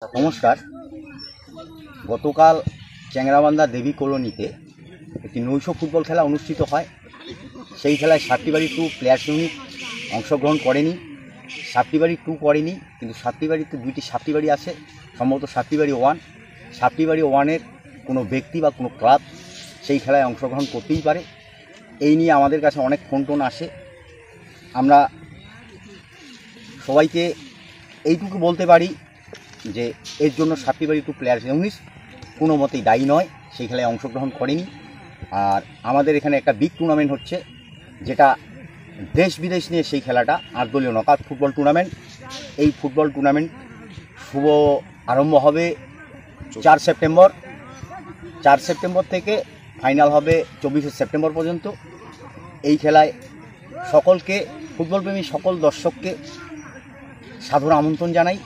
নমস্কার। গতকাল চ্যাংরাবান্ধা দেবী কলোনিতে একটি নৈশ ফুটবল খেলা অনুষ্ঠিত হয়। সেই খেলায় সাতটিবাড়ি 2 প্লেয়ার্স ইউনিট অংশগ্রহণ করেনি, সাতটিবাড়ি 2 করেনি, কিন্তু সাতটিবাড়িতে দুইটি সাতটিবাড়ি আছে, সম্ভবত সাতটিবাড়ি 1। সাতটিবাড়ি 1-এর কোনো ব্যক্তি বা কোনো ক্লাব সেই খেলায় অংশগ্রহণ করতেই পারে। এই নিয়ে আমাদের কাছে অনেক ফোন টোন আসে। আমরা সবাইকে এইটুকু বলতে পারি যে এর জন্য সাতটিবাড়ি 2 প্লেয়ার্স ইউনিট কোনো মতেই দায়ী নয়, সেই খেলায় অংশগ্রহণ করেনি। আর আমাদের এখানে একটা বিগ টুর্নামেন্ট হচ্ছে, যেটা দেশ বিদেশ নিয়ে সেই খেলাটা 8 দলীয় নকআউট ফুটবল টুর্নামেন্ট। এই ফুটবল টুর্নামেন্ট শুভ আরম্ভ হবে 4 সেপ্টেম্বর। 4 সেপ্টেম্বর থেকে ফাইনাল হবে 24 সেপ্টেম্বর পর্যন্ত। এই খেলায় সকলকে, ফুটবলপ্রেমী সকল দর্শককে সাদর আমন্ত্রণ জানাই।